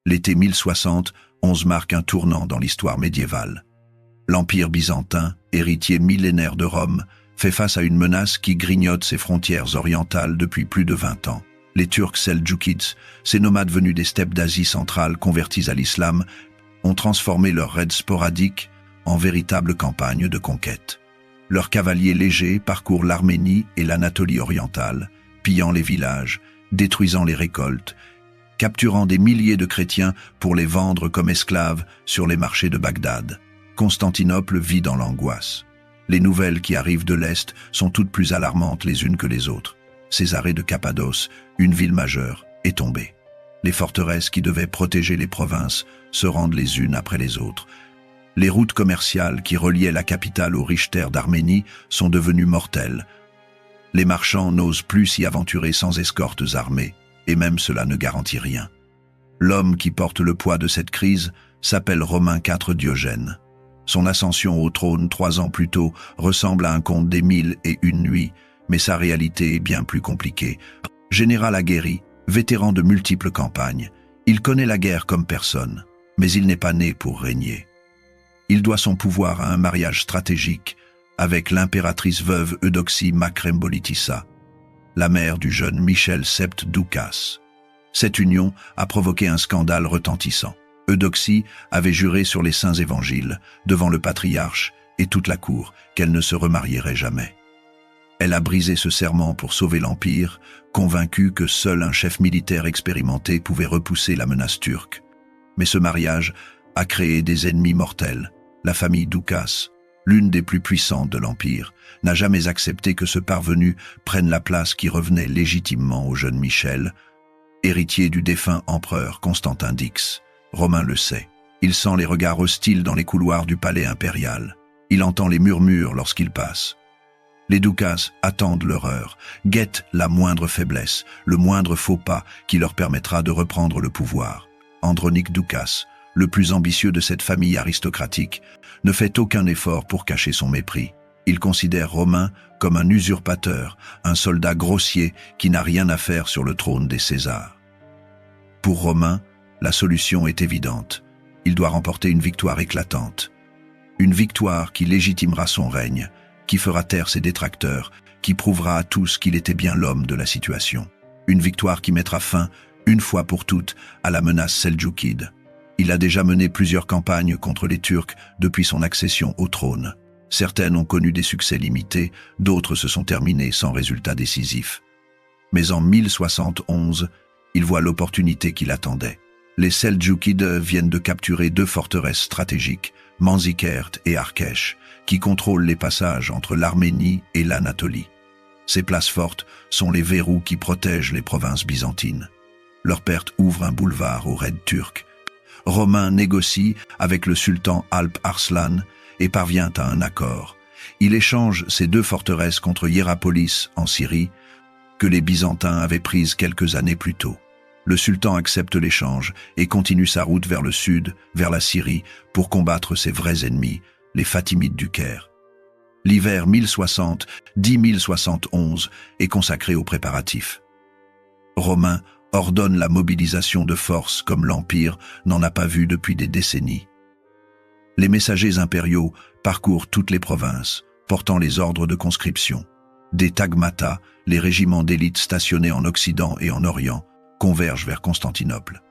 L'été 1071 marque un tournant dans l'histoire médiévale. L'Empire byzantin, héritier millénaire de Rome, fait face à une menace qui grignote ses frontières orientales depuis plus de 20 ans. Les Turcs Seldjoukides, ces nomades venus des steppes d'Asie centrale convertis à l'islam, ont transformé leurs raids sporadiques en véritables campagnes de conquête. Leurs cavaliers légers parcourent l'Arménie et l'Anatolie orientale, pillant les villages, détruisant les récoltes, capturant des milliers de chrétiens pour les vendre comme esclaves sur les marchés de Bagdad. Constantinople vit dans l'angoisse. Les nouvelles qui arrivent de l'Est sont toutes plus alarmantes les unes que les autres. Césarée de Cappadoce, une ville majeure, est tombée. Les forteresses qui devaient protéger les provinces se rendent les unes après les autres. Les routes commerciales qui reliaient la capitale aux riches terres d'Arménie sont devenues mortelles. Les marchands n'osent plus s'y aventurer sans escortes armées, et même cela ne garantit rien. L'homme qui porte le poids de cette crise s'appelle Romain IV Diogène. Son ascension au trône 3 ans plus tôt ressemble à un conte des 1001 nuits, mais sa réalité est bien plus compliquée. Général aguerri, vétéran de multiples campagnes, il connaît la guerre comme personne, mais il n'est pas né pour régner. Il doit son pouvoir à un mariage stratégique avec l'impératrice veuve Eudoxie Makrembolitissa, la mère du jeune Michel Sept Doukas. Cette union a provoqué un scandale retentissant. Eudoxie avait juré sur les saints évangiles, devant le patriarche et toute la cour, qu'elle ne se remarierait jamais. Elle a brisé ce serment pour sauver l'Empire, convaincue que seul un chef militaire expérimenté pouvait repousser la menace turque. Mais ce mariage a créé des ennemis mortels. La famille Doukas, l'une des plus puissantes de l'Empire, n'a jamais accepté que ce parvenu prenne la place qui revenait légitimement au jeune Michel, héritier du défunt empereur Constantin Dix. Romain le sait. Il sent les regards hostiles dans les couloirs du palais impérial. Il entend les murmures lorsqu'il passe. Les Doukas attendent leur heure, guettent la moindre faiblesse, le moindre faux pas qui leur permettra de reprendre le pouvoir. Andronic Doukas, le plus ambitieux de cette famille aristocratique, ne fait aucun effort pour cacher son mépris. Il considère Romain comme un usurpateur, un soldat grossier qui n'a rien à faire sur le trône des Césars. Pour Romain, la solution est évidente. Il doit remporter une victoire éclatante. Une victoire qui légitimera son règne, qui fera taire ses détracteurs, qui prouvera à tous qu'il était bien l'homme de la situation. Une victoire qui mettra fin, une fois pour toutes, à la menace seldjoukide. Il a déjà mené plusieurs campagnes contre les Turcs depuis son accession au trône. Certaines ont connu des succès limités, d'autres se sont terminées sans résultat décisif. Mais en 1071, il voit l'opportunité qui l'attendait. Les Seldjoukides viennent de capturer 2 forteresses stratégiques, Manzikert et Arkesh, qui contrôlent les passages entre l'Arménie et l'Anatolie. Ces places fortes sont les verrous qui protègent les provinces byzantines. Leur perte ouvre un boulevard aux raids turcs. Romain négocie avec le sultan Alp Arslan et parvient à un accord. Il échange ces 2 forteresses contre Hiérapolis en Syrie, que les Byzantins avaient prises quelques années plus tôt. Le sultan accepte l'échange et continue sa route vers le sud, vers la Syrie, pour combattre ses vrais ennemis, les Fatimides du Caire. L'hiver 1060-1071 est consacré aux préparatifs. Romain ordonne la mobilisation de forces comme l'Empire n'en a pas vu depuis des décennies. Les messagers impériaux parcourent toutes les provinces, portant les ordres de conscription. Des tagmata, les régiments d'élite stationnés en Occident et en Orient, convergent vers Constantinople.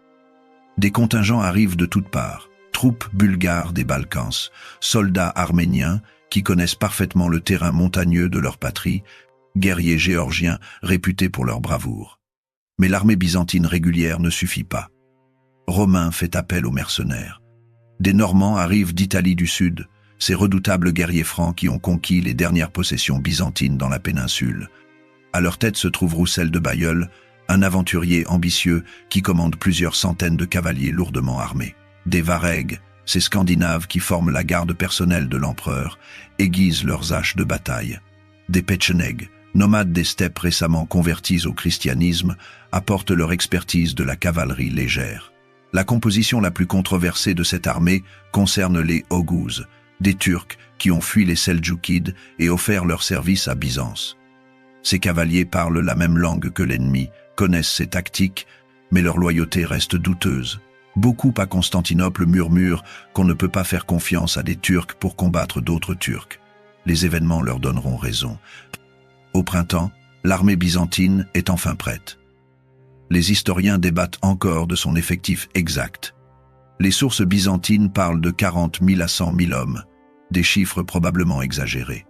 Des contingents arrivent de toutes parts, troupes bulgares des Balkans, soldats arméniens qui connaissent parfaitement le terrain montagneux de leur patrie, guerriers géorgiens réputés pour leur bravoure. Mais l'armée byzantine régulière ne suffit pas. Romain fait appel aux mercenaires. Des Normands arrivent d'Italie du Sud, ces redoutables guerriers francs qui ont conquis les dernières possessions byzantines dans la péninsule. À leur tête se trouve Roussel de Bailleul, un aventurier ambitieux qui commande plusieurs centaines de cavaliers lourdement armés. Des Varègues, ces Scandinaves qui forment la garde personnelle de l'empereur, aiguisent leurs haches de bataille. Des Petchenègues, nomades des steppes récemment convertis au christianisme, apportent leur expertise de la cavalerie légère. La composition la plus controversée de cette armée concerne les Oghuz, des Turcs qui ont fui les Seldjoukides et offert leur service à Byzance. Ces cavaliers parlent la même langue que l'ennemi, connaissent ses tactiques, mais leur loyauté reste douteuse. Beaucoup à Constantinople murmurent qu'on ne peut pas faire confiance à des Turcs pour combattre d'autres Turcs. Les événements leur donneront raison. Au printemps, l'armée byzantine est enfin prête. Les historiens débattent encore de son effectif exact. Les sources byzantines parlent de 40 000 à 100 000 hommes, des chiffres probablement exagérés.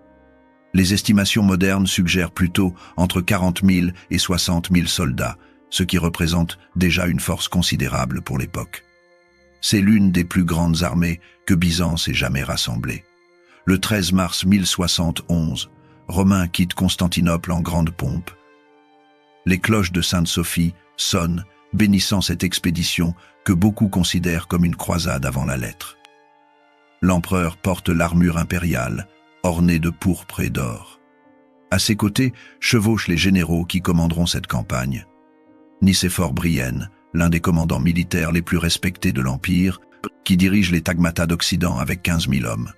Les estimations modernes suggèrent plutôt entre 40 000 et 60 000 soldats, ce qui représente déjà une force considérable pour l'époque. C'est l'une des plus grandes armées que Byzance ait jamais rassemblées. Le 13 mars 1071, Romain quitte Constantinople en grande pompe. Les cloches de Sainte-Sophie sonnent, bénissant cette expédition que beaucoup considèrent comme une croisade avant la lettre. L'empereur porte l'armure impériale, ornée de pourpre et d'or. À ses côtés chevauchent les généraux qui commanderont cette campagne. Nicéphore Brienne, l'un des commandants militaires les plus respectés de l'Empire, qui dirige les Tagmata d'Occident avec 15 000 hommes.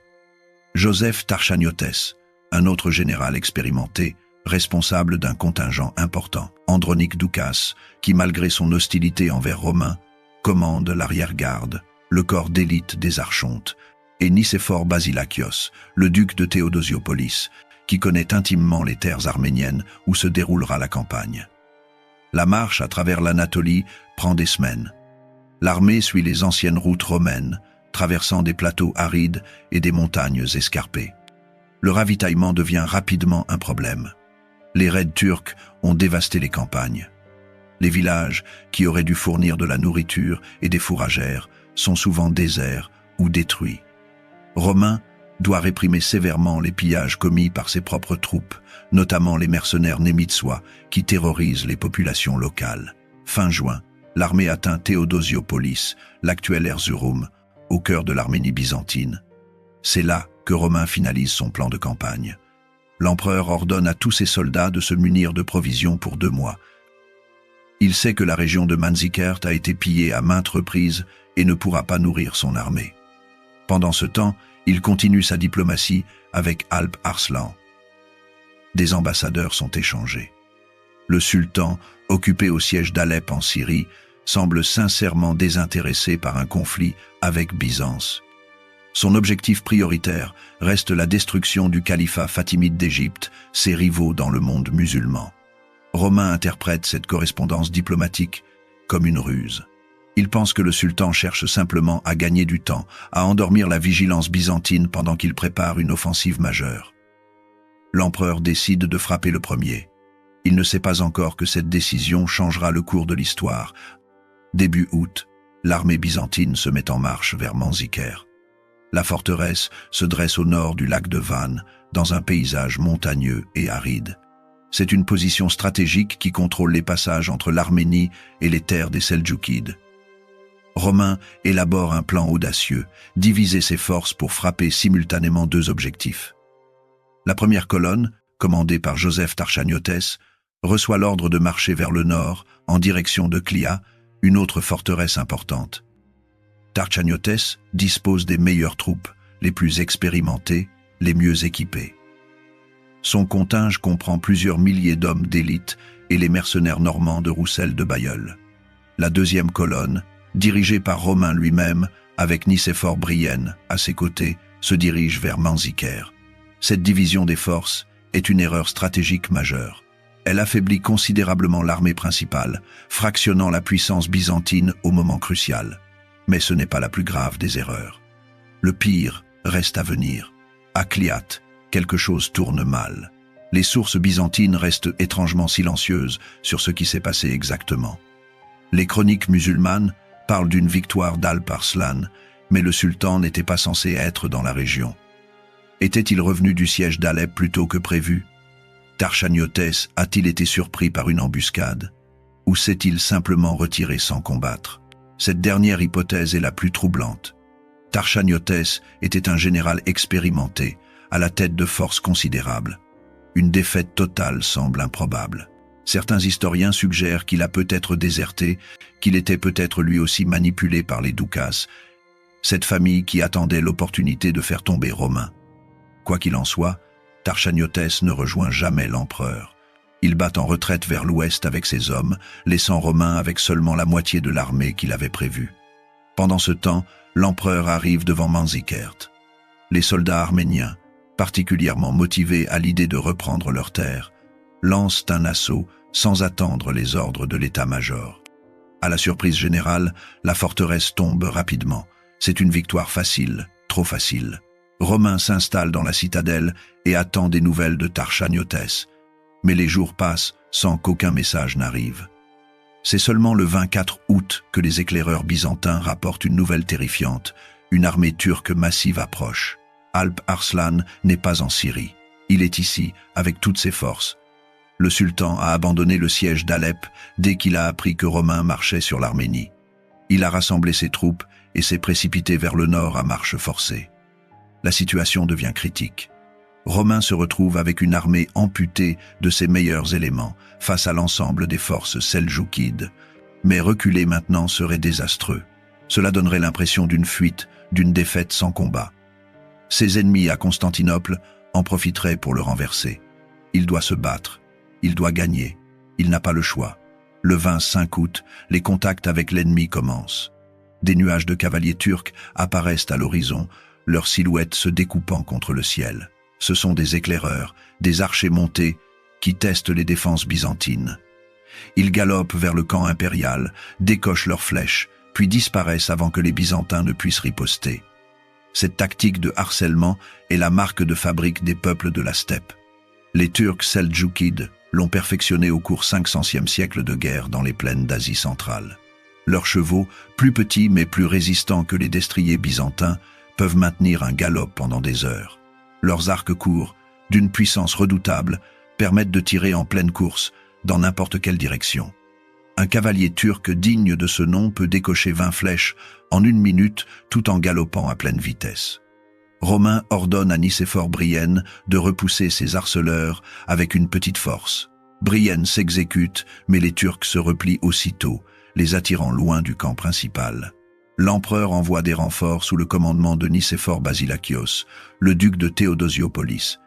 Joseph Tarchagnotes, un autre général expérimenté, responsable d'un contingent important. Andronique Doukas, qui malgré son hostilité envers Romain, commande l'arrière-garde, le corps d'élite des archontes, et Nicéphore Basilakios, le duc de Théodosiopolis, qui connaît intimement les terres arméniennes où se déroulera la campagne. La marche à travers l'Anatolie prend des semaines. L'armée suit les anciennes routes romaines, traversant des plateaux arides et des montagnes escarpées. Le ravitaillement devient rapidement un problème. Les raids turcs ont dévasté les campagnes. Les villages, qui auraient dû fournir de la nourriture et des fourragères, sont souvent déserts ou détruits. Romain doit réprimer sévèrement les pillages commis par ses propres troupes, notamment les mercenaires némitsois qui terrorisent les populations locales. Fin juin, l'armée atteint Théodosiopolis, l'actuel Erzurum, au cœur de l'Arménie byzantine. C'est là que Romain finalise son plan de campagne. L'empereur ordonne à tous ses soldats de se munir de provisions pour 2 mois. Il sait que la région de Manzikert a été pillée à maintes reprises et ne pourra pas nourrir son armée. Pendant ce temps, il continue sa diplomatie avec Alp Arslan. Des ambassadeurs sont échangés. Le sultan, occupé au siège d'Alep en Syrie, semble sincèrement désintéressé par un conflit avec Byzance. Son objectif prioritaire reste la destruction du califat fatimide d'Égypte, ses rivaux dans le monde musulman. Romain interprète cette correspondance diplomatique comme une ruse. Il pense que le sultan cherche simplement à gagner du temps, à endormir la vigilance byzantine pendant qu'il prépare une offensive majeure. L'empereur décide de frapper le premier. Il ne sait pas encore que cette décision changera le cours de l'histoire. Début août, l'armée byzantine se met en marche vers Manzikert. La forteresse se dresse au nord du lac de Van, dans un paysage montagneux et aride. C'est une position stratégique qui contrôle les passages entre l'Arménie et les terres des Seldjoukides. Romain élabore un plan audacieux, diviser ses forces pour frapper simultanément 2 objectifs. La première colonne, commandée par Joseph Tarchagnotes, reçoit l'ordre de marcher vers le nord, en direction de Clia, une autre forteresse importante. Tarchagnotes dispose des meilleures troupes, les plus expérimentées, les mieux équipées. Son contingent comprend plusieurs milliers d'hommes d'élite et les mercenaires normands de Roussel de Bailleul. La deuxième colonne, dirigée par Romain lui-même, avec Nicéphore Brienne à ses côtés, se dirige vers Manzikert. Cette division des forces est une erreur stratégique majeure. Elle affaiblit considérablement l'armée principale, fractionnant la puissance byzantine au moment crucial. Mais ce n'est pas la plus grave des erreurs. Le pire reste à venir. À Kliat, quelque chose tourne mal. Les sources byzantines restent étrangement silencieuses sur ce qui s'est passé exactement. Les chroniques musulmanes parlent d'une victoire d'Alp Arslan, mais le sultan n'était pas censé être dans la région. Était-il revenu du siège d'Alep plus tôt que prévu? Tarchagnotes a-t-il été surpris par une embuscade? Ou s'est-il simplement retiré sans combattre? Cette dernière hypothèse est la plus troublante. Tarchagnotes était un général expérimenté, à la tête de forces considérables. Une défaite totale semble improbable. Certains historiens suggèrent qu'il a peut-être déserté, qu'il était peut-être lui aussi manipulé par les Doukas, cette famille qui attendait l'opportunité de faire tomber Romain. Quoi qu'il en soit, Tarchagnotes ne rejoint jamais l'empereur. Il bat en retraite vers l'ouest avec ses hommes, laissant Romain avec seulement la moitié de l'armée qu'il avait prévue. Pendant ce temps, l'empereur arrive devant Manzikert. Les soldats arméniens, particulièrement motivés à l'idée de reprendre leurs terres, lancent un assaut sans attendre les ordres de l'état-major. À la surprise générale, la forteresse tombe rapidement. C'est une victoire facile, trop facile. Romain s'installe dans la citadelle et attend des nouvelles de Tarchagnotes. Mais les jours passent sans qu'aucun message n'arrive. C'est seulement le 24 août que les éclaireurs byzantins rapportent une nouvelle terrifiante. Une armée turque massive approche. Alp Arslan n'est pas en Syrie. Il est ici, avec toutes ses forces. Le sultan a abandonné le siège d'Alep dès qu'il a appris que Romain marchait sur l'Arménie. Il a rassemblé ses troupes et s'est précipité vers le nord à marche forcée. La situation devient critique. Romain se retrouve avec une armée amputée de ses meilleurs éléments face à l'ensemble des forces seldjoukides. Mais reculer maintenant serait désastreux. Cela donnerait l'impression d'une fuite, d'une défaite sans combat. Ses ennemis à Constantinople en profiteraient pour le renverser. Il doit se battre. Il doit gagner. Il n'a pas le choix. Le 25 août, les contacts avec l'ennemi commencent. Des nuages de cavaliers turcs apparaissent à l'horizon, leurs silhouettes se découpant contre le ciel. Ce sont des éclaireurs, des archers montés, qui testent les défenses byzantines. Ils galopent vers le camp impérial, décochent leurs flèches, puis disparaissent avant que les Byzantins ne puissent riposter. Cette tactique de harcèlement est la marque de fabrique des peuples de la steppe. Les Turcs seldjoukides l'ont perfectionnée au cours 500e siècle de guerre dans les plaines d'Asie centrale. Leurs chevaux, plus petits mais plus résistants que les destriers byzantins, peuvent maintenir un galop pendant des heures. Leurs arcs courts, d'une puissance redoutable, permettent de tirer en pleine course, dans n'importe quelle direction. Un cavalier turc digne de ce nom peut décocher 20 flèches en 1 minute tout en galopant à pleine vitesse. Romain ordonne à Nicéphore Brienne de repousser ses harceleurs avec une petite force. Brienne s'exécute, mais les Turcs se replient aussitôt, les attirant loin du camp principal. L'empereur envoie des renforts sous le commandement de Nicéphore Basilakios, le duc de Théodosiopolis.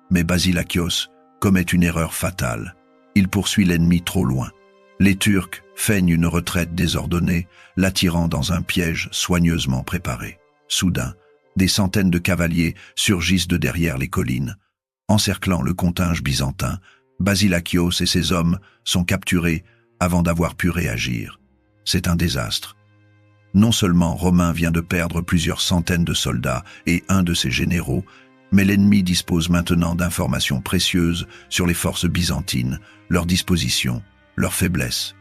Mais Basilakios commet une erreur fatale. Il poursuit l'ennemi trop loin. Les Turcs feignent une retraite désordonnée, l'attirant dans un piège soigneusement préparé. Soudain, des centaines de cavaliers surgissent de derrière les collines. Encerclant le contingent byzantin, Basilakios et ses hommes sont capturés avant d'avoir pu réagir. C'est un désastre. Non seulement Romain vient de perdre plusieurs centaines de soldats et un de ses généraux, mais l'ennemi dispose maintenant d'informations précieuses sur les forces byzantines, leurs dispositions, leurs faiblesses.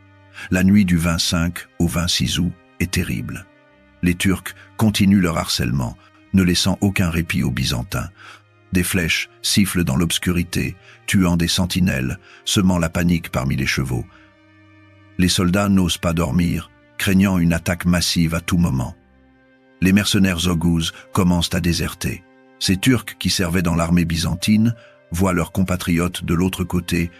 La nuit du 25 au 26 août est terrible. Les Turcs continuent leur harcèlement, ne laissant aucun répit aux Byzantins. Des flèches sifflent dans l'obscurité, tuant des sentinelles, semant la panique parmi les chevaux. Les soldats n'osent pas dormir, craignant une attaque massive à tout moment. Les mercenaires oghouses commencent à déserter. Ces Turcs qui servaient dans l'armée byzantine voient leurs compatriotes de l'autre côté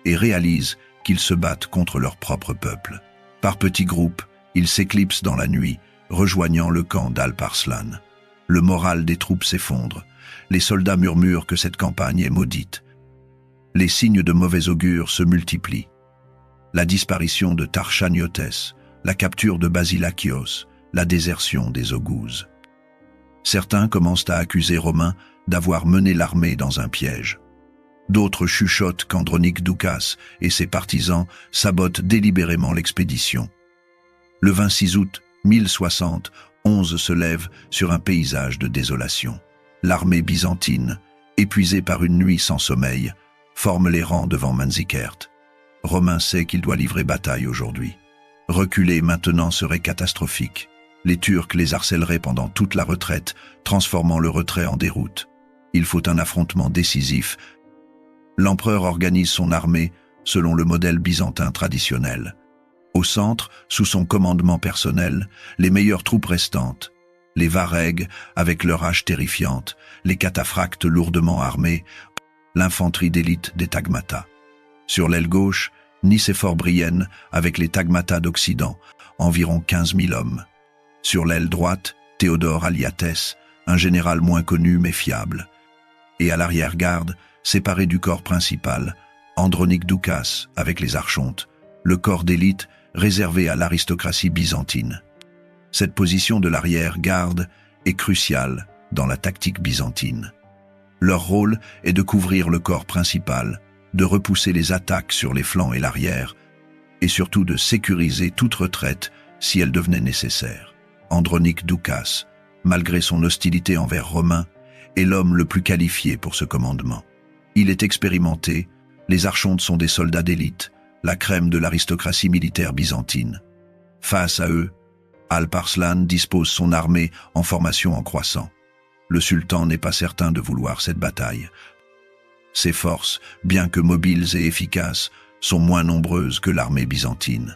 et réalisent qu'ils se battent contre leur propre peuple. Par petits groupes, ils s'éclipsent dans la nuit, rejoignant le camp d'Alp Arslan. Le moral des troupes s'effondre. Les soldats murmurent que cette campagne est maudite. Les signes de mauvais augure se multiplient. La disparition de Tarchagnotes, la capture de Basilakios, la désertion des oghouses. Certains commencent à accuser Romain d'avoir mené l'armée dans un piège. D'autres chuchotent qu'Andronique Doukas et ses partisans sabotent délibérément l'expédition. Le 26 août 1060, 11 se lève sur un paysage de désolation. L'armée byzantine, épuisée par une nuit sans sommeil, forme les rangs devant Manzikert. Romain sait qu'il doit livrer bataille aujourd'hui. Reculer maintenant serait catastrophique. Les Turcs les harcèleraient pendant toute la retraite, transformant le retrait en déroute. Il faut un affrontement décisif. L'empereur organise son armée selon le modèle byzantin traditionnel. Au centre, sous son commandement personnel, les meilleures troupes restantes, les varègues avec leurs haches terrifiantes, les cataphractes lourdement armés, l'infanterie d'élite des tagmatas. Sur l'aile gauche, Nicéphore Brienne avec les tagmatas d'Occident, environ 15 000 hommes. Sur l'aile droite, Théodore Aliathès, un général moins connu mais fiable. Et à l'arrière-garde, séparé du corps principal, Andronique Doukas avec les archontes, le corps d'élite réservé à l'aristocratie byzantine. Cette position de l'arrière-garde est cruciale dans la tactique byzantine. Leur rôle est de couvrir le corps principal, de repousser les attaques sur les flancs et l'arrière, et surtout de sécuriser toute retraite si elle devenait nécessaire. Andronic Doukas, malgré son hostilité envers Romain, est l'homme le plus qualifié pour ce commandement. Il est expérimenté, les archontes sont des soldats d'élite, la crème de l'aristocratie militaire byzantine. Face à eux, Alparslan dispose son armée en formation en croissant. Le sultan n'est pas certain de vouloir cette bataille. Ses forces, bien que mobiles et efficaces, sont moins nombreuses que l'armée byzantine.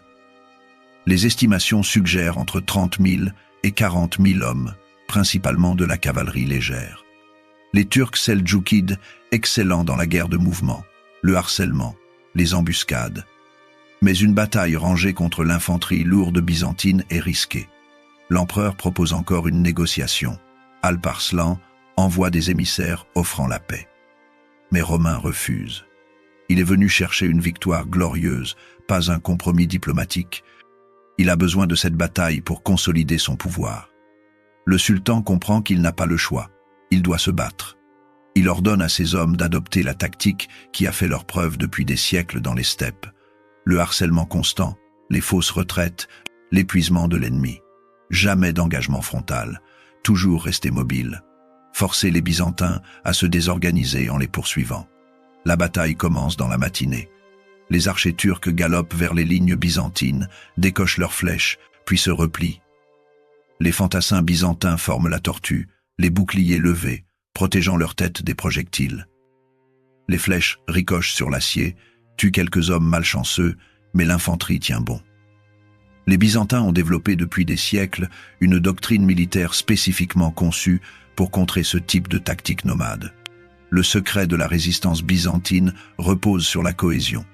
Les estimations suggèrent entre 30 000 et 40 000 hommes, principalement de la cavalerie légère. Les Turcs seldjoukides, excellents dans la guerre de mouvement, le harcèlement, les embuscades. Mais une bataille rangée contre l'infanterie lourde byzantine est risquée. L'empereur propose encore une négociation. Alparslan envoie des émissaires offrant la paix. Mais Romain refuse. Il est venu chercher une victoire glorieuse, pas un compromis diplomatique. Il a besoin de cette bataille pour consolider son pouvoir. Le sultan comprend qu'il n'a pas le choix. Il doit se battre. Il ordonne à ses hommes d'adopter la tactique qui a fait leur preuve depuis des siècles dans les steppes. Le harcèlement constant, les fausses retraites, l'épuisement de l'ennemi. Jamais d'engagement frontal, toujours rester mobile. Forcer les Byzantins à se désorganiser en les poursuivant. La bataille commence dans la matinée. Les archers turcs galopent vers les lignes byzantines, décochent leurs flèches, puis se replient. Les fantassins byzantins forment la tortue, les boucliers levés, protégeant leur tête des projectiles. Les flèches ricochent sur l'acier, tuent quelques hommes malchanceux, mais l'infanterie tient bon. Les Byzantins ont développé depuis des siècles une doctrine militaire spécifiquement conçue pour contrer ce type de tactique nomade. Le secret de la résistance byzantine repose sur la cohésion.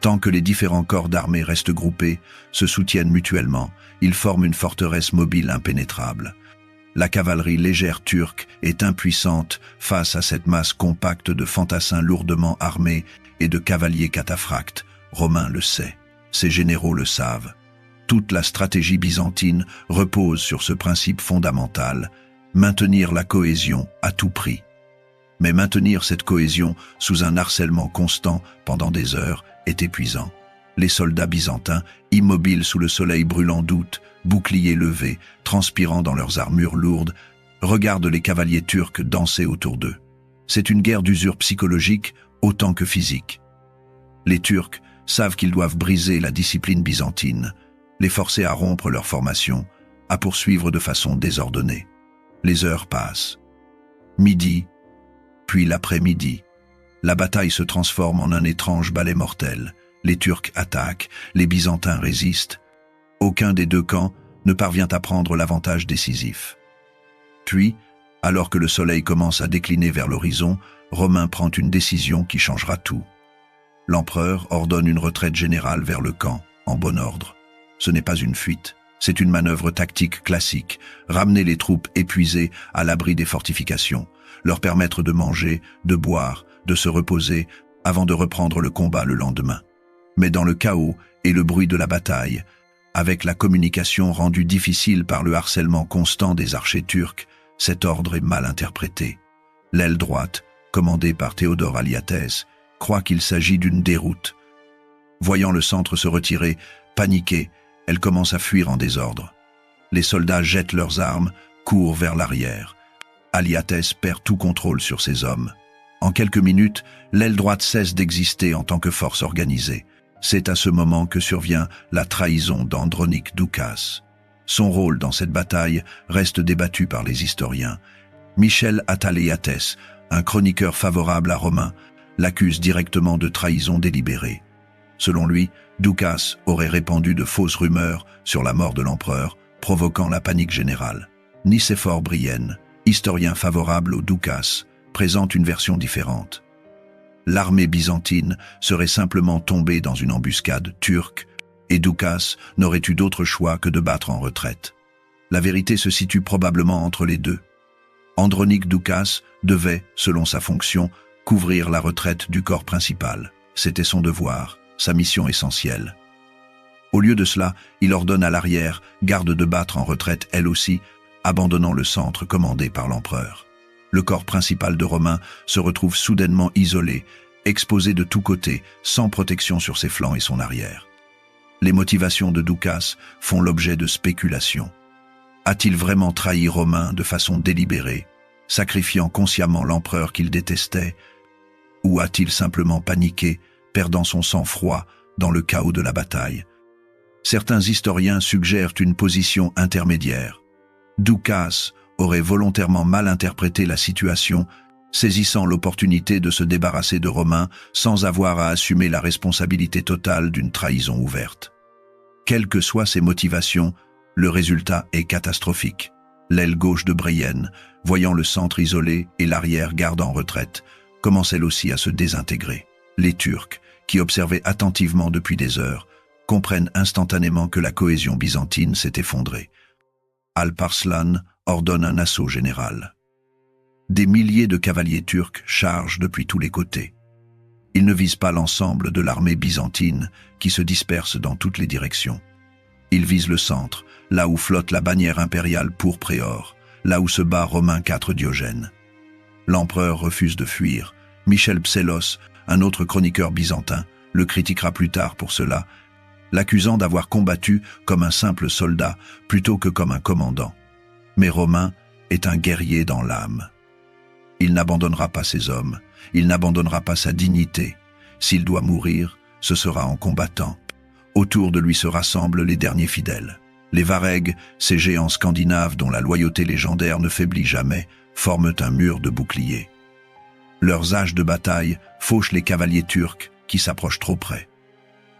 Tant que les différents corps d'armée restent groupés, se soutiennent mutuellement, ils forment une forteresse mobile impénétrable. La cavalerie légère turque est impuissante face à cette masse compacte de fantassins lourdement armés et de cavaliers cataphractes. Romain le sait, ses généraux le savent. Toute la stratégie byzantine repose sur ce principe fondamental, maintenir la cohésion à tout prix. Mais maintenir cette cohésion sous un harcèlement constant pendant des heures est épuisant. Les soldats byzantins, immobiles sous le soleil brûlant d'août, boucliers levés, transpirant dans leurs armures lourdes, regardent les cavaliers turcs danser autour d'eux. C'est une guerre d'usure psychologique autant que physique. Les Turcs savent qu'ils doivent briser la discipline byzantine, les forcer à rompre leur formation, à poursuivre de façon désordonnée. Les heures passent. Midi, puis l'après-midi. La bataille se transforme en un étrange balai mortel. Les Turcs attaquent, les Byzantins résistent. Aucun des deux camps ne parvient à prendre l'avantage décisif. Puis, alors que le soleil commence à décliner vers l'horizon, Romain prend une décision qui changera tout. L'empereur ordonne une retraite générale vers le camp, en bon ordre. Ce n'est pas une fuite, c'est une manœuvre tactique classique, ramener les troupes épuisées à l'abri des fortifications, leur permettre de manger, de boire, de se reposer, avant de reprendre le combat le lendemain. Mais dans le chaos et le bruit de la bataille, avec la communication rendue difficile par le harcèlement constant des archers turcs, cet ordre est mal interprété. L'aile droite, commandée par Théodore Aliatès, croit qu'il s'agit d'une déroute. Voyant le centre se retirer, paniquée, elle commence à fuir en désordre. Les soldats jettent leurs armes, courent vers l'arrière. Aliatès perd tout contrôle sur ses hommes. En quelques minutes, l'aile droite cesse d'exister en tant que force organisée. C'est à ce moment que survient la trahison d'Andronic Doukas. Son rôle dans cette bataille reste débattu par les historiens. Michel Ataliatès, un chroniqueur favorable à Romain, l'accuse directement de trahison délibérée. Selon lui, Doukas aurait répandu de fausses rumeurs sur la mort de l'empereur, provoquant la panique générale. Nicéphore Brienne, historien favorable au Doukas, présente une version différente. L'armée byzantine serait simplement tombée dans une embuscade turque et Doukas n'aurait eu d'autre choix que de battre en retraite. La vérité se situe probablement entre les deux. Andronic Doukas devait, selon sa fonction, couvrir la retraite du corps principal. C'était son devoir, sa mission essentielle. Au lieu de cela, il ordonne à l'arrière, garde de battre en retraite elle aussi, abandonnant le centre commandé par l'empereur. Le corps principal de Romain se retrouve soudainement isolé, exposé de tous côtés, sans protection sur ses flancs et son arrière. Les motivations de Doukas font l'objet de spéculations. A-t-il vraiment trahi Romain de façon délibérée, sacrifiant consciemment l'empereur qu'il détestait, ou a-t-il simplement paniqué, perdant son sang-froid dans le chaos de la bataille? Certains historiens suggèrent une position intermédiaire. Doukas aurait volontairement mal interprété la situation, saisissant l'opportunité de se débarrasser de Romain sans avoir à assumer la responsabilité totale d'une trahison ouverte. Quelles que soient ses motivations, le résultat est catastrophique. L'aile gauche de Brienne, voyant le centre isolé et l'arrière garde en retraite, commence elle aussi à se désintégrer. Les Turcs, qui observaient attentivement depuis des heures, comprennent instantanément que la cohésion byzantine s'est effondrée. Alparslan ordonne un assaut général. Des milliers de cavaliers turcs chargent depuis tous les côtés. Ils ne visent pas l'ensemble de l'armée byzantine qui se disperse dans toutes les directions. Ils visent le centre, là où flotte la bannière impériale pourpre et or, là où se bat Romain IV Diogène. L'empereur refuse de fuir. Michel Psellos, un autre chroniqueur byzantin, le critiquera plus tard pour cela, l'accusant d'avoir combattu comme un simple soldat plutôt que comme un commandant. Mais Romain est un guerrier dans l'âme. Il n'abandonnera pas ses hommes, il n'abandonnera pas sa dignité. S'il doit mourir, ce sera en combattant. Autour de lui se rassemblent les derniers fidèles. Les Varegs, ces géants scandinaves dont la loyauté légendaire ne faiblit jamais, forment un mur de boucliers. Leurs âges de bataille fauchent les cavaliers turcs qui s'approchent trop près.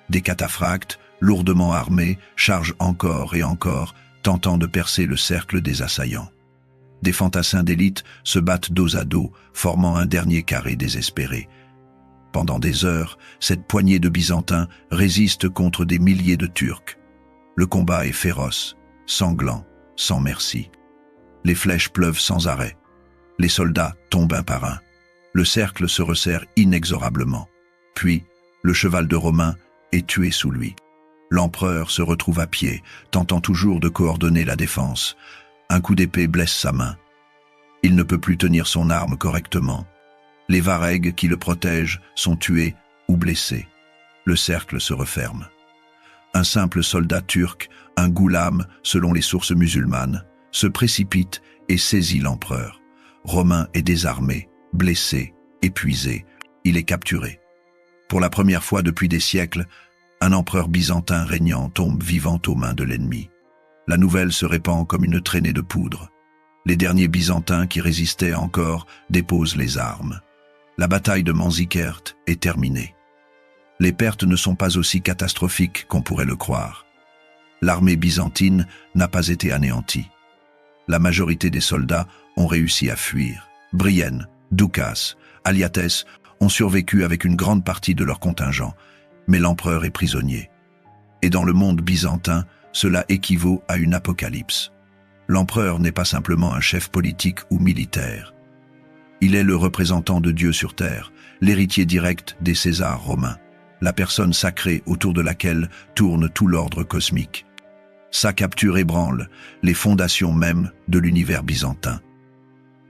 Des cataphractes, lourdement armés, chargent encore et encore, tentant de percer le cercle des assaillants. Des fantassins d'élite se battent dos à dos, formant un dernier carré désespéré. Pendant des heures, cette poignée de Byzantins résiste contre des milliers de Turcs. Le combat est féroce, sanglant, sans merci. Les flèches pleuvent sans arrêt. Les soldats tombent un par un. Le cercle se resserre inexorablement. Puis, le cheval de Romain est tué sous lui. L'empereur se retrouve à pied, tentant toujours de coordonner la défense. Un coup d'épée blesse sa main. Il ne peut plus tenir son arme correctement. Les Varegs qui le protègent sont tués ou blessés. Le cercle se referme. Un simple soldat turc, un goulam selon les sources musulmanes, se précipite et saisit l'empereur. Romain est désarmé, blessé, épuisé. Il est capturé. Pour la première fois depuis des siècles, un empereur byzantin régnant tombe vivant aux mains de l'ennemi. La nouvelle se répand comme une traînée de poudre. Les derniers Byzantins qui résistaient encore déposent les armes. La bataille de Manzikert est terminée. Les pertes ne sont pas aussi catastrophiques qu'on pourrait le croire. L'armée byzantine n'a pas été anéantie. La majorité des soldats ont réussi à fuir. Brienne, Doukas, Aliathès ont survécu avec une grande partie de leur contingent, mais l'empereur est prisonnier. Et dans le monde byzantin, cela équivaut à une apocalypse. L'empereur n'est pas simplement un chef politique ou militaire. Il est le représentant de Dieu sur terre, l'héritier direct des Césars romains, la personne sacrée autour de laquelle tourne tout l'ordre cosmique. Sa capture ébranle les fondations mêmes de l'univers byzantin.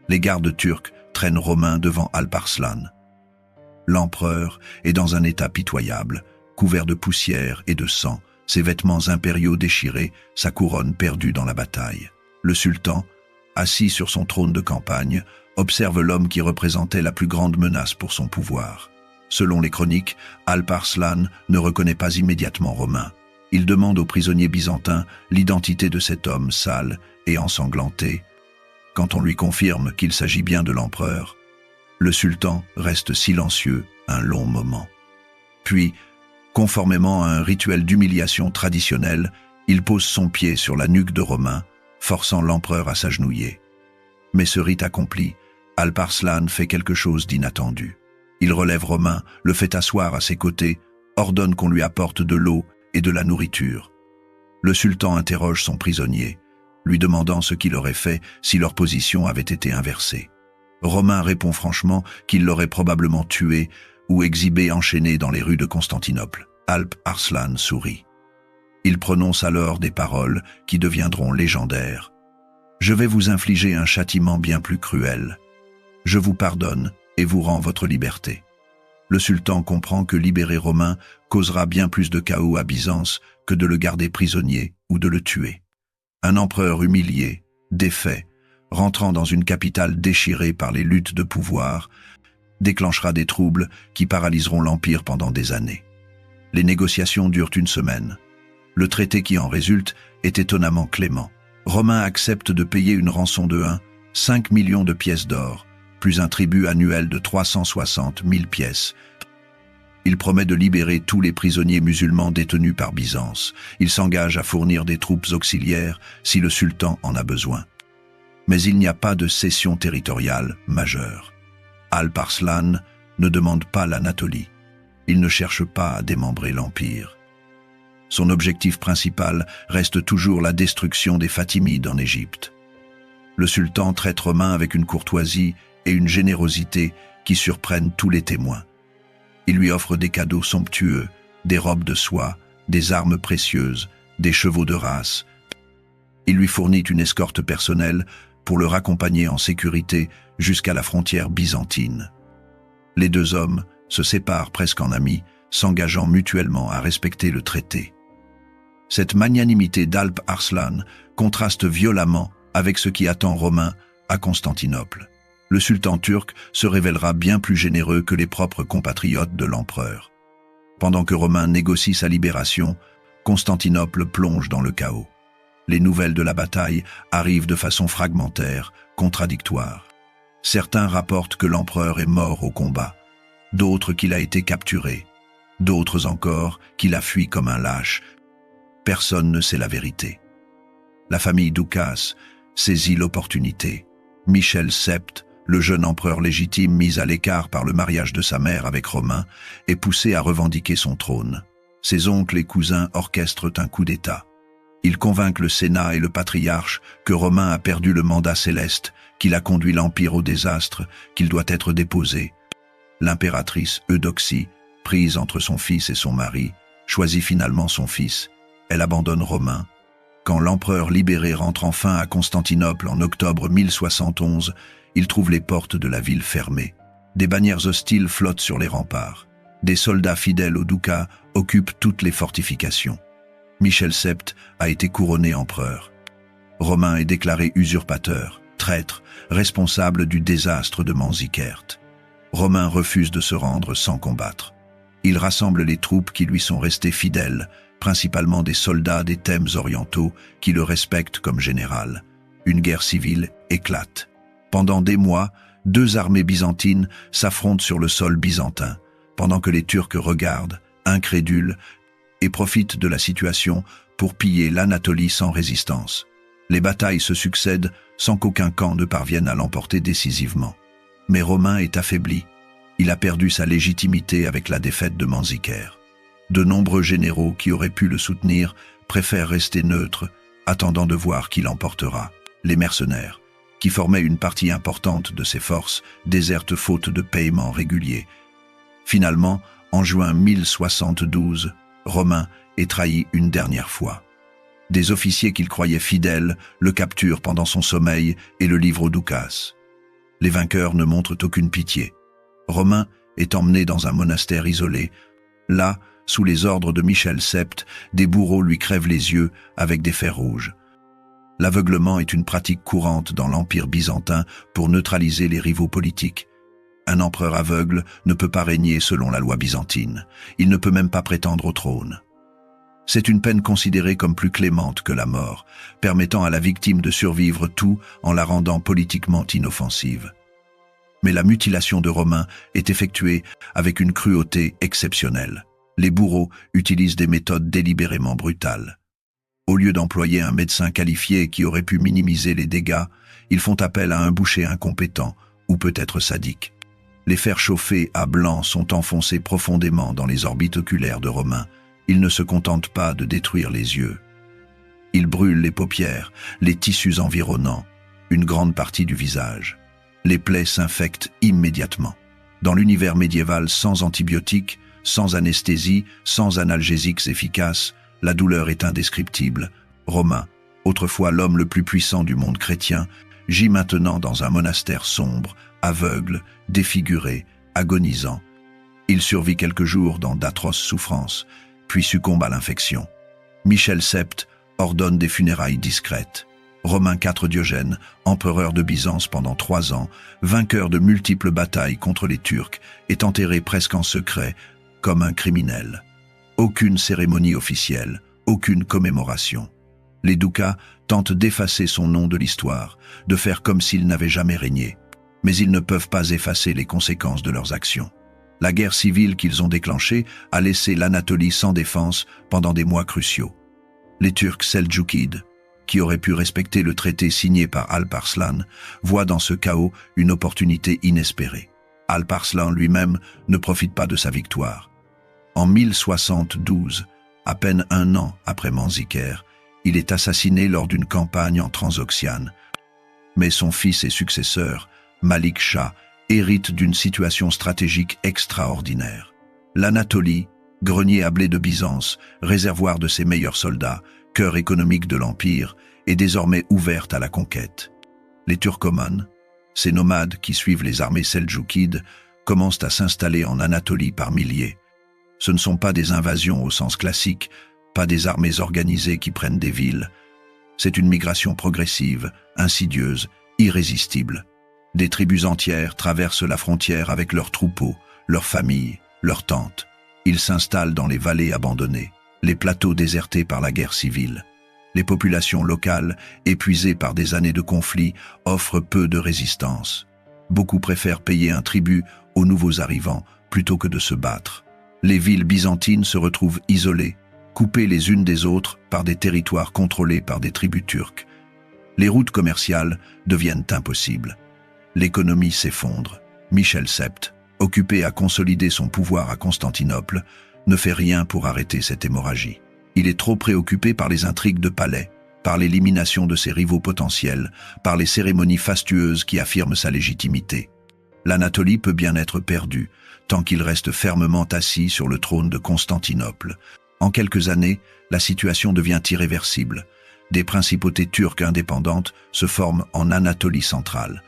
Les gardes turcs traînent Romain devant Alparslan. L'empereur est dans un état pitoyable, couvert de poussière et de sang, ses vêtements impériaux déchirés, sa couronne perdue dans la bataille. Le sultan, assis sur son trône de campagne, observe l'homme qui représentait la plus grande menace pour son pouvoir. Selon les chroniques, Alparslan ne reconnaît pas immédiatement Romain. Il demande aux prisonniers byzantins l'identité de cet homme sale et ensanglanté. Quand on lui confirme qu'il s'agit bien de l'empereur, le sultan reste silencieux un long moment. Puis, conformément à un rituel d'humiliation traditionnel, il pose son pied sur la nuque de Romain, forçant l'empereur à s'agenouiller. Mais ce rite accompli, Alparslan fait quelque chose d'inattendu. Il relève Romain, le fait asseoir à ses côtés, ordonne qu'on lui apporte de l'eau et de la nourriture. Le sultan interroge son prisonnier, lui demandant ce qu'il aurait fait si leur position avait été inversée. Romain répond franchement qu'il l'aurait probablement tué ou exhibé enchaîné dans les rues de Constantinople. Alparslan sourit. Il prononce alors des paroles qui deviendront légendaires. « Je vais vous infliger un châtiment bien plus cruel. Je vous pardonne et vous rends votre liberté. » Le sultan comprend que libérer Romain causera bien plus de chaos à Byzance que de le garder prisonnier ou de le tuer. Un empereur humilié, défait, rentrant dans une capitale déchirée par les luttes de pouvoir, déclenchera des troubles qui paralyseront l'Empire pendant des années. Les négociations durent une semaine. Le traité qui en résulte est étonnamment clément. Romain accepte de payer une rançon de 5 millions de pièces d'or, plus un tribut annuel de 360 000 pièces. Il promet de libérer tous les prisonniers musulmans détenus par Byzance. Il s'engage à fournir des troupes auxiliaires si le sultan en a besoin. Mais il n'y a pas de cession territoriale majeure. Alp Arslan ne demande pas l'Anatolie. Il ne cherche pas à démembrer l'Empire. Son objectif principal reste toujours la destruction des Fatimides en Égypte. Le sultan traite Romain avec une courtoisie et une générosité qui surprennent tous les témoins. Il lui offre des cadeaux somptueux, des robes de soie, des armes précieuses, des chevaux de race. Il lui fournit une escorte personnelle pour le raccompagner en sécurité jusqu'à la frontière byzantine. Les deux hommes se séparent presque en amis, s'engageant mutuellement à respecter le traité. Cette magnanimité d'Alp Arslan contraste violemment avec ce qui attend Romain à Constantinople. Le sultan turc se révélera bien plus généreux que les propres compatriotes de l'empereur. Pendant que Romain négocie sa libération, Constantinople plonge dans le chaos. Les nouvelles de la bataille arrivent de façon fragmentaire, contradictoire. Certains rapportent que l'empereur est mort au combat, d'autres qu'il a été capturé, d'autres encore qu'il a fui comme un lâche. Personne ne sait la vérité. La famille Doukas saisit l'opportunité. Michel Sept, le jeune empereur légitime mis à l'écart par le mariage de sa mère avec Romain, est poussé à revendiquer son trône. Ses oncles et cousins orchestrent un coup d'État. Ils convainquent le Sénat et le patriarche que Romain a perdu le mandat céleste, qu'il a conduit l'Empire au désastre, qu'il doit être déposé. L'impératrice Eudoxie, prise entre son fils et son mari, choisit finalement son fils. Elle abandonne Romain. Quand l'empereur libéré rentre enfin à Constantinople en octobre 1071, il trouve les portes de la ville fermées. Des bannières hostiles flottent sur les remparts. Des soldats fidèles au Doukas occupent toutes les fortifications. Michel Sept a été couronné empereur. Romain est déclaré usurpateur, traître, responsable du désastre de Manzikert. Romain refuse de se rendre sans combattre. Il rassemble les troupes qui lui sont restées fidèles, principalement des soldats des thèmes orientaux qui le respectent comme général. Une guerre civile éclate. Pendant des mois, deux armées byzantines s'affrontent sur le sol byzantin, pendant que les Turcs regardent, incrédules, et profitent de la situation pour piller l'Anatolie sans résistance. Les batailles se succèdent sans qu'aucun camp ne parvienne à l'emporter décisivement. Mais Romain est affaibli. Il a perdu sa légitimité avec la défaite de Manzikert. De nombreux généraux qui auraient pu le soutenir préfèrent rester neutres, attendant de voir qui l'emportera. Les mercenaires, qui formaient une partie importante de ses forces, désertent faute de paiement régulier. Finalement, en juin 1072, Romain est trahi une dernière fois. Des officiers qu'il croyait fidèles le capturent pendant son sommeil et le livrent aux Doukas. Les vainqueurs ne montrent aucune pitié. Romain est emmené dans un monastère isolé. Là, sous les ordres de Michel Sept, des bourreaux lui crèvent les yeux avec des fers rouges. L'aveuglement est une pratique courante dans l'Empire byzantin pour neutraliser les rivaux politiques. Un empereur aveugle ne peut pas régner selon la loi byzantine. Il ne peut même pas prétendre au trône. C'est une peine considérée comme plus clémente que la mort, permettant à la victime de survivre tout en la rendant politiquement inoffensive. Mais la mutilation de Romain est effectuée avec une cruauté exceptionnelle. Les bourreaux utilisent des méthodes délibérément brutales. Au lieu d'employer un médecin qualifié qui aurait pu minimiser les dégâts, ils font appel à un boucher incompétent ou peut-être sadique. Les fers chauffés à blanc sont enfoncés profondément dans les orbites oculaires de Romain. Ils ne se contentent pas de détruire les yeux. Ils brûlent les paupières, les tissus environnants, une grande partie du visage. Les plaies s'infectent immédiatement. Dans l'univers médiéval sans antibiotiques, sans anesthésie, sans analgésiques efficaces, La douleur est indescriptible. Romain, autrefois l'homme le plus puissant du monde chrétien, gît maintenant dans un monastère sombre, aveugle, défiguré, agonisant. Il survit quelques jours dans d'atroces souffrances, puis succombe à l'infection. Michel VII ordonne des funérailles discrètes. Romain IV Diogène, empereur de Byzance pendant 3 ans, vainqueur de multiples batailles contre les Turcs, est enterré presque en secret, comme un criminel. Aucune cérémonie officielle, aucune commémoration. Les Doukas tentent d'effacer son nom de l'histoire, de faire comme s'il n'avait jamais régné. Mais ils ne peuvent pas effacer les conséquences de leurs actions. La guerre civile qu'ils ont déclenchée a laissé l'Anatolie sans défense pendant des mois cruciaux. Les Turcs seldjoukides, qui auraient pu respecter le traité signé par Alp Arslan, voient dans ce chaos une opportunité inespérée. Alp Arslan lui-même ne profite pas de sa victoire. En 1072, à peine 1 an après Manzikert, il est assassiné lors d'une campagne en Transoxiane. Mais son fils et successeur, Malik Shah, hérite d'une situation stratégique extraordinaire. L'Anatolie, grenier à blé de Byzance, réservoir de ses meilleurs soldats, cœur économique de l'Empire, est désormais ouverte à la conquête. Les Turcomanes, ces nomades qui suivent les armées seldjoukides, commencent à s'installer en Anatolie par milliers. Ce ne sont pas des invasions au sens classique, pas des armées organisées qui prennent des villes. C'est une migration progressive, insidieuse, irrésistible. Des tribus entières traversent la frontière avec leurs troupeaux, leurs familles, leurs tentes. Ils s'installent dans les vallées abandonnées, les plateaux désertés par la guerre civile. Les populations locales, épuisées par des années de conflits, offrent peu de résistance. Beaucoup préfèrent payer un tribut aux nouveaux arrivants plutôt que de se battre. Les villes byzantines se retrouvent isolées, coupées les unes des autres par des territoires contrôlés par des tribus turques. Les routes commerciales deviennent impossibles. L'économie s'effondre. Michel VII, occupé à consolider son pouvoir à Constantinople, ne fait rien pour arrêter cette hémorragie. Il est trop préoccupé par les intrigues de palais, par l'élimination de ses rivaux potentiels, par les cérémonies fastueuses qui affirment sa légitimité. L'Anatolie peut bien être perdue, tant qu'il reste fermement assis sur le trône de Constantinople. En quelques années, la situation devient irréversible. Des principautés turques indépendantes se forment en Anatolie centrale.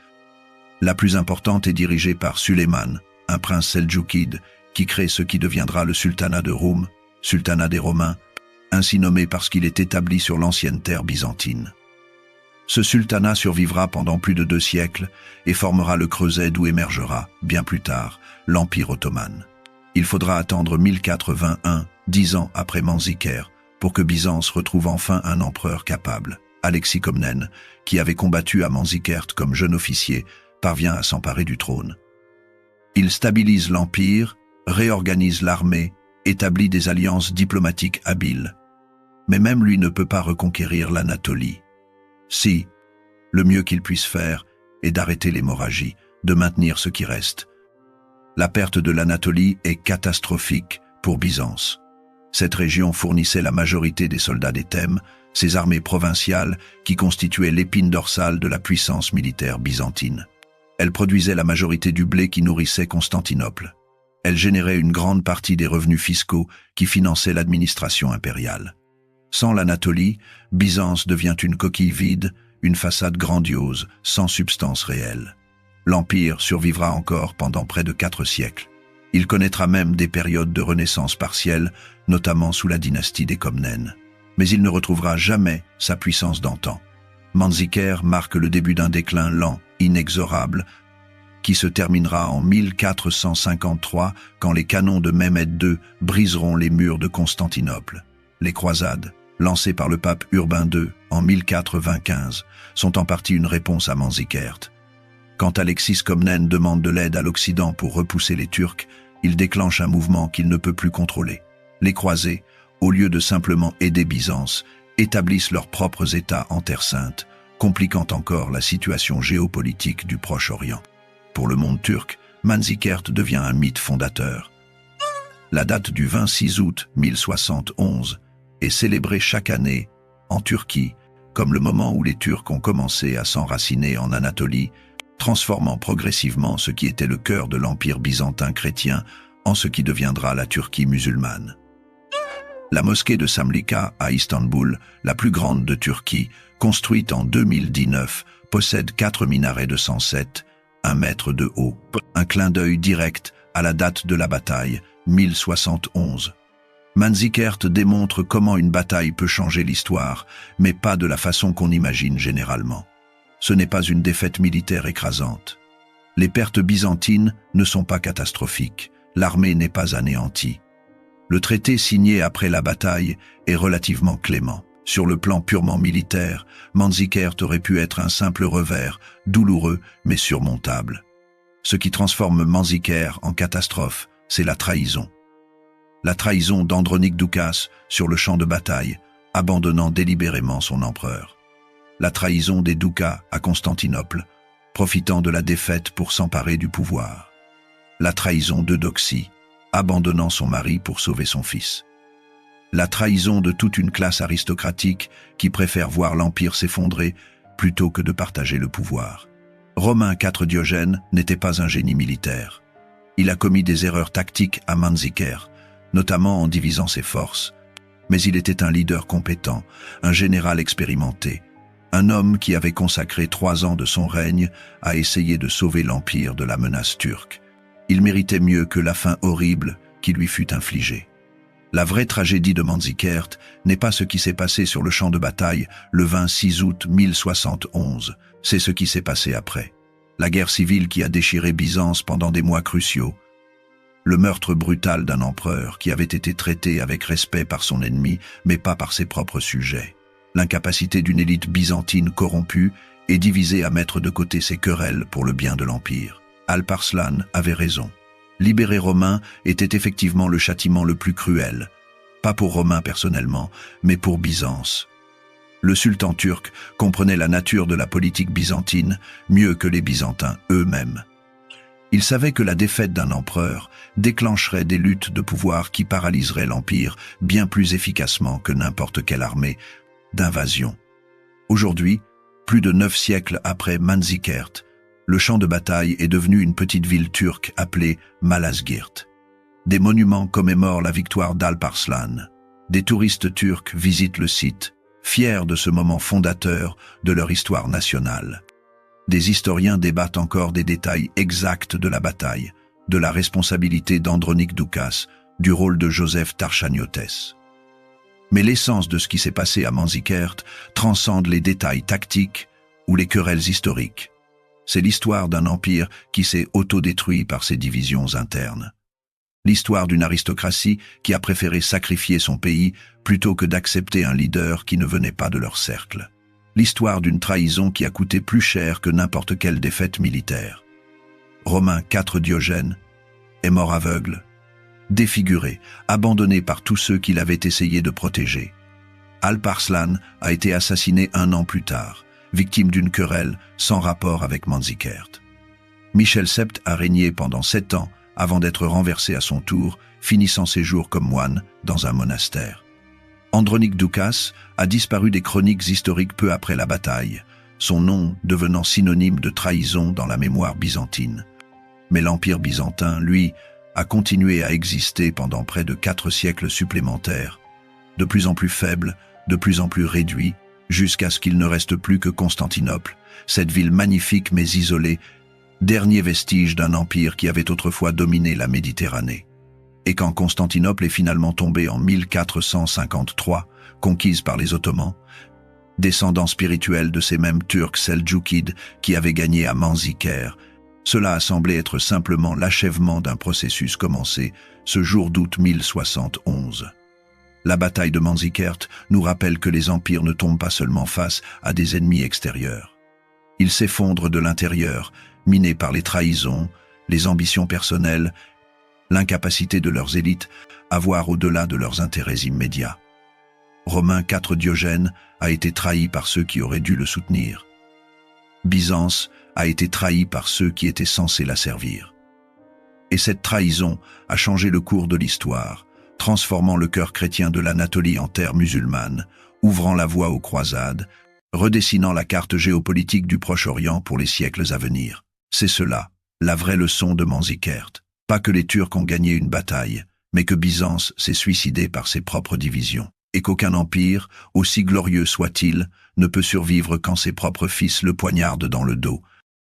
La plus importante est dirigée par Sulayman, un prince seldjoukide, qui crée ce qui deviendra le sultanat de Roum, sultanat des Romains, ainsi nommé parce qu'il est établi sur l'ancienne terre byzantine. Ce sultanat survivra pendant plus de 2 siècles et formera le creuset d'où émergera, bien plus tard, l'Empire ottoman. Il faudra attendre 1081, 10 ans après Manzikert, pour que Byzance retrouve enfin un empereur capable. Alexis Comnène, qui avait combattu à Manzikert comme jeune officier, parvient à s'emparer du trône. Il stabilise l'Empire, réorganise l'armée, établit des alliances diplomatiques habiles. Mais même lui ne peut pas reconquérir l'Anatolie. Si, le mieux qu'il puisse faire est d'arrêter l'hémorragie, de maintenir ce qui reste. La perte de l'Anatolie est catastrophique pour Byzance. Cette région fournissait la majorité des soldats des Thèmes, ces armées provinciales qui constituaient l'épine dorsale de la puissance militaire byzantine. Elle produisait la majorité du blé qui nourrissait Constantinople. Elle générait une grande partie des revenus fiscaux qui finançaient l'administration impériale. Sans l'Anatolie, Byzance devient une coquille vide, une façade grandiose, sans substance réelle. L'Empire survivra encore pendant près de 4 siècles. Il connaîtra même des périodes de renaissance partielle, notamment sous la dynastie des Comnènes. Mais il ne retrouvera jamais sa puissance d'antan. Manzikert marque le début d'un déclin lent, inexorable, qui se terminera en 1453 quand les canons de Mehmed II briseront les murs de Constantinople. Les croisades, lancées par le pape Urbain II en 1425, sont en partie une réponse à Manzikert. Quand Alexis Comnène demande de l'aide à l'Occident pour repousser les Turcs, il déclenche un mouvement qu'il ne peut plus contrôler. Les croisés, au lieu de simplement aider Byzance, établissent leurs propres États en Terre Sainte, compliquant encore la situation géopolitique du Proche-Orient. Pour le monde turc, Manzikert devient un mythe fondateur. La date du 26 août 1071 est célébrée chaque année en Turquie comme le moment où les Turcs ont commencé à s'enraciner en Anatolie, transformant progressivement ce qui était le cœur de l'Empire byzantin chrétien en ce qui deviendra la Turquie musulmane. La mosquée de Samlika à Istanbul, la plus grande de Turquie, construite en 2019, possède 4 minarets de 107, 1 mètre de haut. Un clin d'œil direct à la date de la bataille, 1071. Manzikert démontre comment une bataille peut changer l'histoire, mais pas de la façon qu'on imagine généralement. Ce n'est pas une défaite militaire écrasante. Les pertes byzantines ne sont pas catastrophiques, l'armée n'est pas anéantie. Le traité signé après la bataille est relativement clément. Sur le plan purement militaire, Manzikert aurait pu être un simple revers, douloureux mais surmontable. Ce qui transforme Manzikert en catastrophe, c'est la trahison. La trahison d'Andronik Doukas sur le champ de bataille, abandonnant délibérément son empereur. La trahison des Doukas à Constantinople, profitant de la défaite pour s'emparer du pouvoir. La trahison d'Eudoxie, abandonnant son mari pour sauver son fils. La trahison de toute une classe aristocratique qui préfère voir l'Empire s'effondrer plutôt que de partager le pouvoir. Romain IV Diogène n'était pas un génie militaire. Il a commis des erreurs tactiques à Manzikert, notamment en divisant ses forces. Mais il était un leader compétent, un général expérimenté, un homme qui avait consacré 3 ans de son règne à essayer de sauver l'Empire de la menace turque. Il méritait mieux que la fin horrible qui lui fut infligée. La vraie tragédie de Manzikert n'est pas ce qui s'est passé sur le champ de bataille le 26 août 1071, c'est ce qui s'est passé après. La guerre civile qui a déchiré Byzance pendant des mois cruciaux, le meurtre brutal d'un empereur qui avait été traité avec respect par son ennemi, mais pas par ses propres sujets. L'incapacité d'une élite byzantine corrompue et divisée à mettre de côté ses querelles pour le bien de l'Empire. Alparslan avait raison. Libérer Romain était effectivement le châtiment le plus cruel, pas pour Romain personnellement, mais pour Byzance. Le sultan turc comprenait la nature de la politique byzantine mieux que les Byzantins eux-mêmes. Il savait que la défaite d'un empereur déclencherait des luttes de pouvoir qui paralyseraient l'Empire bien plus efficacement que n'importe quelle armée d'invasion. Aujourd'hui, plus de 9 siècles après Manzikert, le champ de bataille est devenu une petite ville turque appelée Malazgirt. Des monuments commémorent la victoire d'Alparslan. Des touristes turcs visitent le site, fiers de ce moment fondateur de leur histoire nationale. Des historiens débattent encore des détails exacts de la bataille, de la responsabilité d'Andronik Doukas, du rôle de Joseph Tarchaniotes. Mais l'essence de ce qui s'est passé à Manzikert transcende les détails tactiques ou les querelles historiques. C'est l'histoire d'un empire qui s'est autodétruit par ses divisions internes. L'histoire d'une aristocratie qui a préféré sacrifier son pays plutôt que d'accepter un leader qui ne venait pas de leur cercle. L'histoire d'une trahison qui a coûté plus cher que n'importe quelle défaite militaire. Romain IV Diogène est mort aveugle, défiguré, abandonné par tous ceux qui l'avaient essayé de protéger. Alparslan a été assassiné 1 an plus tard, victime d'une querelle sans rapport avec Manzikert. Michel VII a régné pendant 7 ans avant d'être renversé à son tour, finissant ses jours comme moine dans un monastère. Andronik Doukas a disparu des chroniques historiques peu après la bataille, son nom devenant synonyme de trahison dans la mémoire byzantine. Mais l'Empire byzantin, lui, a continué à exister pendant près de 4 siècles supplémentaires, de plus en plus faible, de plus en plus réduit, jusqu'à ce qu'il ne reste plus que Constantinople, cette ville magnifique mais isolée, dernier vestige d'un empire qui avait autrefois dominé la Méditerranée. Et quand Constantinople est finalement tombée en 1453, conquise par les Ottomans, descendants spirituels de ces mêmes Turcs seldjoukides qui avaient gagné à Manzikert, cela a semblé être simplement l'achèvement d'un processus commencé ce jour d'août 1071. La bataille de Manzikert nous rappelle que les empires ne tombent pas seulement face à des ennemis extérieurs. Ils s'effondrent de l'intérieur, minés par les trahisons, les ambitions personnelles, l'incapacité de leurs élites à voir au-delà de leurs intérêts immédiats. Romain IV Diogène a été trahi par ceux qui auraient dû le soutenir. Byzance a été trahi par ceux qui étaient censés la servir. Et cette trahison a changé le cours de l'histoire, transformant le cœur chrétien de l'Anatolie en terre musulmane, ouvrant la voie aux croisades, redessinant la carte géopolitique du Proche-Orient pour les siècles à venir. C'est cela, la vraie leçon de Manzikert. Pas que les Turcs ont gagné une bataille, mais que Byzance s'est suicidé par ses propres divisions, et qu'aucun empire, aussi glorieux soit-il, ne peut survivre quand ses propres fils le poignardent dans le dos,